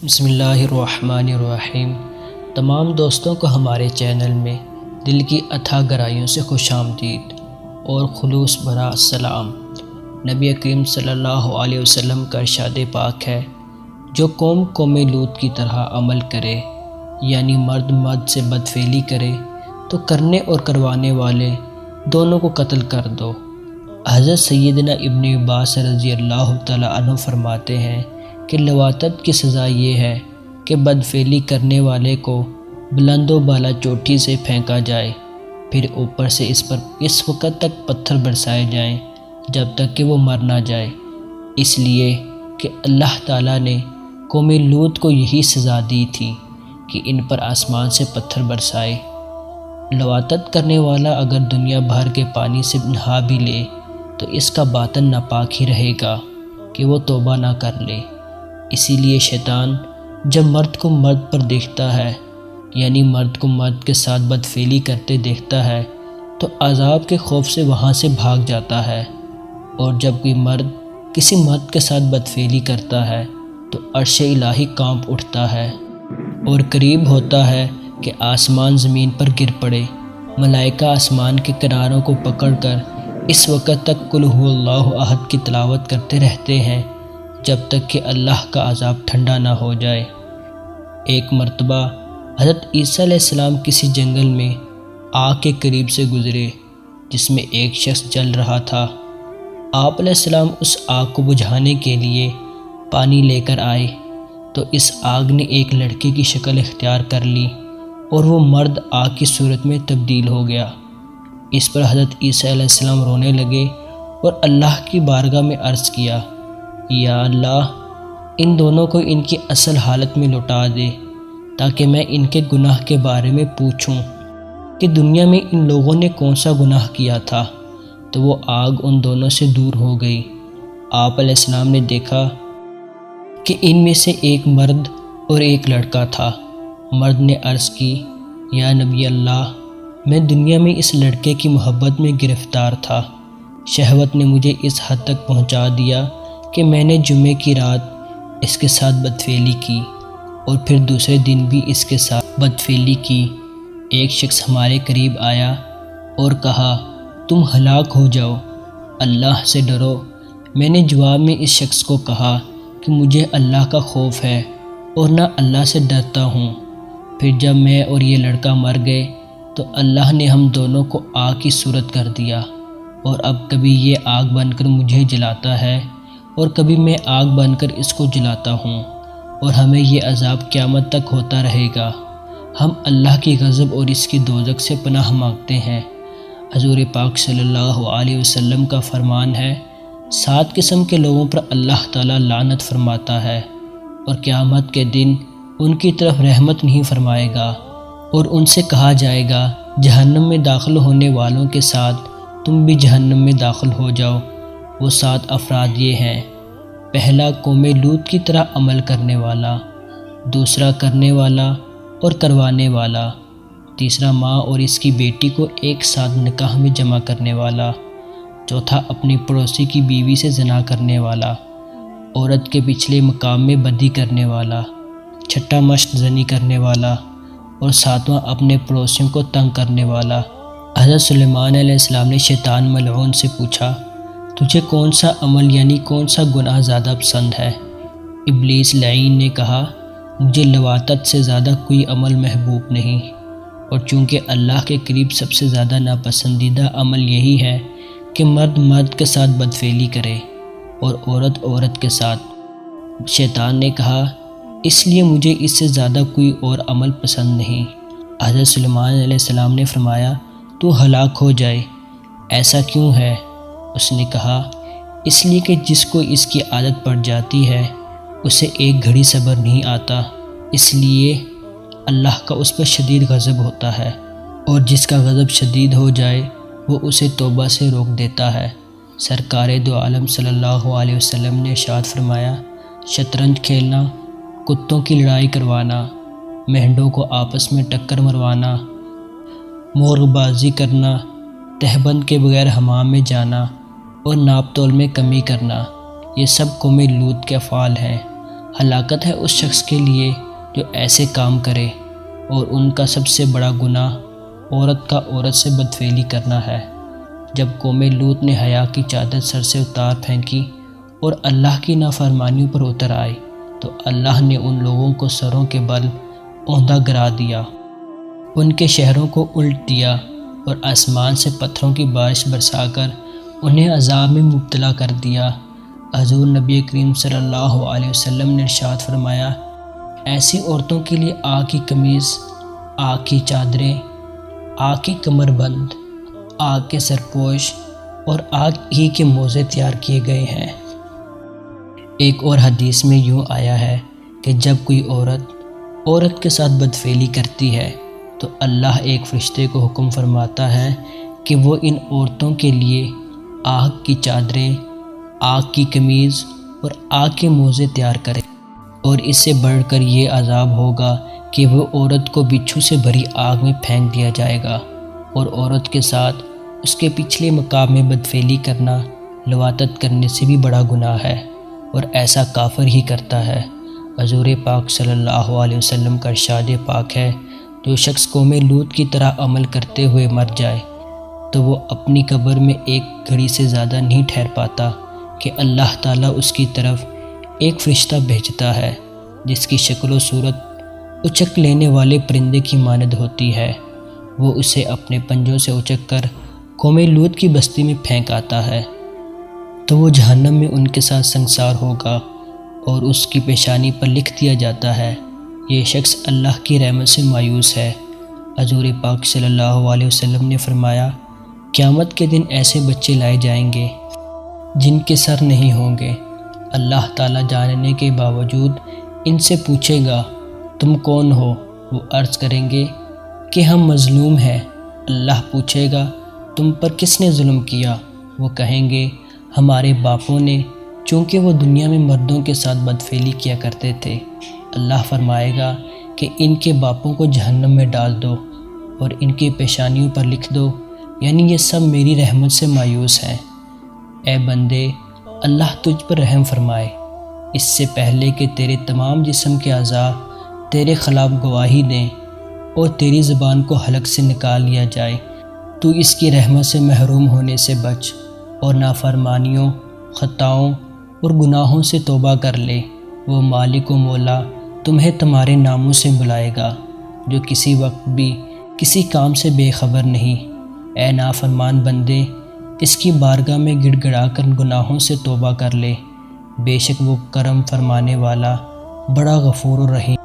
بسم اللہ الرحمن الرحیم۔ تمام دوستوں کو ہمارے چینل میں دل کی اتھا گہرائیوں سے خوش آمدید اور خلوص بھرا السلام۔ نبی کریم صلی اللہ علیہ وسلم کا ارشاد پاک ہے، جو قوم لوط کی طرح عمل کرے، یعنی مرد سے بدفعلی کرے، تو کرنے اور کروانے والے دونوں کو قتل کر دو۔ حضرت سیدنا ابن عباس رضی اللہ تعالی عنہ فرماتے ہیں کہ لواطت کی سزا یہ ہے کہ بدفعلی کرنے والے کو بلند و بالا چوٹی سے پھینکا جائے، پھر اوپر سے اس پر اس وقت تک پتھر برسائے جائیں جب تک کہ وہ مر نہ جائے، اس لیے کہ اللہ تعالیٰ نے قوم لوط کو یہی سزا دی تھی کہ ان پر آسمان سے پتھر برسائے۔ لواطت کرنے والا اگر دنیا بھر کے پانی سے نہا بھی لے تو اس کا باطن ناپاک ہی رہے گا کہ وہ توبہ نہ کر لے۔ اسی لیے شیطان جب مرد کو مرد پر دیکھتا ہے، یعنی مرد کو مرد کے ساتھ بدفعلی کرتے دیکھتا ہے، تو عذاب کے خوف سے وہاں سے بھاگ جاتا ہے، اور جب کوئی مرد کسی مرد کے ساتھ بدفعلی کرتا ہے تو عرش الہی کانپ اٹھتا ہے اور قریب ہوتا ہے کہ آسمان زمین پر گر پڑے۔ ملائکہ آسمان کے کناروں کو پکڑ کر اس وقت تک قل ھو اللہ احد کی تلاوت کرتے رہتے ہیں جب تک کہ اللہ کا عذاب ٹھنڈا نہ ہو جائے۔ ایک مرتبہ حضرت عیسیٰ علیہ السلام کسی جنگل میں آگ کے قریب سے گزرے جس میں ایک شخص جل رہا تھا۔ آپ علیہ السلام اس آگ کو بجھانے کے لیے پانی لے کر آئے تو اس آگ نے ایک لڑکے کی شکل اختیار کر لی اور وہ مرد آگ کی صورت میں تبدیل ہو گیا۔ اس پر حضرت عیسیٰ علیہ السلام رونے لگے اور اللہ کی بارگاہ میں عرض کیا، یا اللہ، ان دونوں کو ان کی اصل حالت میں لوٹا دے تاکہ میں ان کے گناہ کے بارے میں پوچھوں کہ دنیا میں ان لوگوں نے کون سا گناہ کیا تھا۔ تو وہ آگ ان دونوں سے دور ہو گئی۔ آپ علیہ السلام نے دیکھا کہ ان میں سے ایک مرد اور ایک لڑکا تھا۔ مرد نے عرض کی، یا نبی اللہ، میں دنیا میں اس لڑکے کی محبت میں گرفتار تھا، شہوت نے مجھے اس حد تک پہنچا دیا کہ میں نے جمعے کی رات اس کے ساتھ بدفعلی کی اور پھر دوسرے دن بھی اس کے ساتھ بدفعلی کی۔ ایک شخص ہمارے قریب آیا اور کہا، تم ہلاک ہو جاؤ، اللہ سے ڈرو۔ میں نے جواب میں اس شخص کو کہا کہ مجھے اللہ کا خوف ہے اور نہ اللہ سے ڈرتا ہوں۔ پھر جب میں اور یہ لڑکا مر گئے تو اللہ نے ہم دونوں کو آگ کی صورت کر دیا، اور اب کبھی یہ آگ بن کر مجھے جلاتا ہے اور کبھی میں آگ بن کر اس کو جلاتا ہوں، اور ہمیں یہ عذاب قیامت تک ہوتا رہے گا۔ ہم اللہ کی غضب اور اس کی دوزخ سے پناہ مانگتے ہیں۔ حضور پاک صلی اللہ علیہ وسلم کا فرمان ہے، 7 قسم کے لوگوں پر اللہ تعالیٰ لعنت فرماتا ہے اور قیامت کے دن ان کی طرف رحمت نہیں فرمائے گا، اور ان سے کہا جائے گا، جہنم میں داخل ہونے والوں کے ساتھ تم بھی جہنم میں داخل ہو جاؤ۔ وہ 7 افراد یہ ہیں: پہلا، قوم لوط کی طرح عمل کرنے والا; دوسرا، کرنے والا اور کروانے والا; تیسرا، ماں اور اس کی بیٹی کو ایک ساتھ نکاح میں جمع کرنے والا; چوتھا، اپنی پڑوسی کی بیوی سے زنا کرنے والا; عورت کے پچھلے مقام میں بدی کرنے والا; چھٹا، مشت زنی کرنے والا; اور ساتواں، اپنے پڑوسیوں کو تنگ کرنے والا۔ حضرت سلیمان علیہ السلام نے شیطان ملعون سے پوچھا، تجھے کون سا عمل یعنی کون سا گناہ زیادہ پسند ہے؟ ابلیس لعین نے کہا، مجھے لواطت سے زیادہ کوئی عمل محبوب نہیں، اور چونکہ اللہ کے قریب سب سے زیادہ ناپسندیدہ عمل یہی ہے کہ مرد کے ساتھ بدفعلی کرے اور عورت کے ساتھ۔ شیطان نے کہا، اس لیے مجھے اس سے زیادہ کوئی اور عمل پسند نہیں۔ حضرت سلیمان علیہ السلام نے فرمایا، تو ہلاک ہو جائے۔ ایسا کیوں ہے؟ اس نے کہا، اس لیے کہ جس کو اس کی عادت پڑ جاتی ہے اسے ایک گھڑی صبر نہیں آتا، اس لیے اللہ کا اس پر شدید غضب ہوتا ہے، اور جس کا غضب شدید ہو جائے وہ اسے توبہ سے روک دیتا ہے۔ سرکار دو عالم صلی اللہ علیہ وسلم نے ارشاد فرمایا، شطرنج کھیلنا، کتوں کی لڑائی کروانا، مینڈوں کو آپس میں ٹکر مروانا، مرغ بازی کرنا، تہبند کے بغیر حمام میں جانا اور ناپ تول میں کمی کرنا، یہ سب قوم لوط کے افعال ہیں۔ ہلاکت ہے اس شخص کے لیے جو ایسے کام کرے، اور ان کا سب سے بڑا گناہ عورت کا عورت سے بدفعلی کرنا ہے۔ جب قوم لوط نے حیا کی چادر سر سے اتار پھینکی اور اللہ کی نافرمانیوں پر اتر آئے تو اللہ نے ان لوگوں کو سروں کے بل اوندھا گرا دیا، ان کے شہروں کو الٹ دیا اور آسمان سے پتھروں کی بارش برسا کر انہیں عذاب میں مبتلا کر دیا۔ حضور نبی کریم صلی اللہ علیہ وسلم نے ارشاد فرمایا، ایسی عورتوں کے لیے آگ کی قمیض، آگ کی چادریں، آگ کی کمر بند، آگ کے سرپوش اور آگ ہی کے موزے تیار کیے گئے ہیں۔ ایک اور حدیث میں یوں آیا ہے کہ جب کوئی عورت کے ساتھ بدفعلی کرتی ہے تو اللہ ایک فرشتے کو حکم فرماتا ہے کہ وہ ان عورتوں کے لیے آگ کی چادریں، آگ کی قمیض اور آگ کے موزے تیار کرے، اور اس سے بڑھ کر یہ عذاب ہوگا کہ وہ عورت کو بچھو سے بھری آگ میں پھینک دیا جائے گا، اور عورت کے ساتھ اس کے پچھلے مقام میں بدفعلی کرنا لواطت کرنے سے بھی بڑا گناہ ہے، اور ایسا کافر ہی کرتا ہے۔ حضور پاک صلی اللہ علیہ وسلم کا ارشاد پاک ہے، جو شخص قوم لوط کی طرح عمل کرتے ہوئے مر جائے تو وہ اپنی قبر میں ایک گھڑی سے زیادہ نہیں ٹھہر پاتا کہ اللہ تعالیٰ اس کی طرف ایک فرشتہ بھیجتا ہے جس کی شکل و صورت اچک لینے والے پرندے کی مانند ہوتی ہے۔ وہ اسے اپنے پنجوں سے اچک کر قوم لوط کی بستی میں پھینک آتا ہے تو وہ جہنم میں ان کے ساتھ سنگسار ہوگا، اور اس کی پیشانی پر لکھ دیا جاتا ہے، یہ شخص اللہ کی رحمت سے مایوس ہے۔ حضور پاک صلی اللہ علیہ وسلم نے فرمایا، قیامت کے دن ایسے بچے لائے جائیں گے جن کے سر نہیں ہوں گے۔ اللہ تعالیٰ جاننے کے باوجود ان سے پوچھے گا، تم کون ہو؟ وہ عرض کریں گے کہ ہم مظلوم ہیں۔ اللہ پوچھے گا، تم پر کس نے ظلم کیا؟ وہ کہیں گے، ہمارے باپوں نے، چونکہ وہ دنیا میں مردوں کے ساتھ بدفعلی کیا کرتے تھے۔ اللہ فرمائے گا کہ ان کے باپوں کو جہنم میں ڈال دو اور ان کی پیشانیوں پر لکھ دو، یعنی یہ سب میری رحمت سے مایوس ہیں۔ اے بندے، اللہ تجھ پر رحم فرمائے، اس سے پہلے کہ تیرے تمام جسم کے اعضاء تیرے خلاف گواہی دیں اور تیری زبان کو حلق سے نکال لیا جائے، تو اس کی رحمت سے محروم ہونے سے بچ اور نافرمانیوں، خطاؤں اور گناہوں سے توبہ کر لے۔ وہ مالک و مولا تمہیں تمہارے ناموں سے بلائے گا، جو کسی وقت بھی کسی کام سے بے خبر نہیں۔ اے نافرمان بندے، اس کی بارگاہ میں گڑ گڑا کر گناہوں سے توبہ کر لے، بے شک وہ کرم فرمانے والا، بڑا غفور و رحیم۔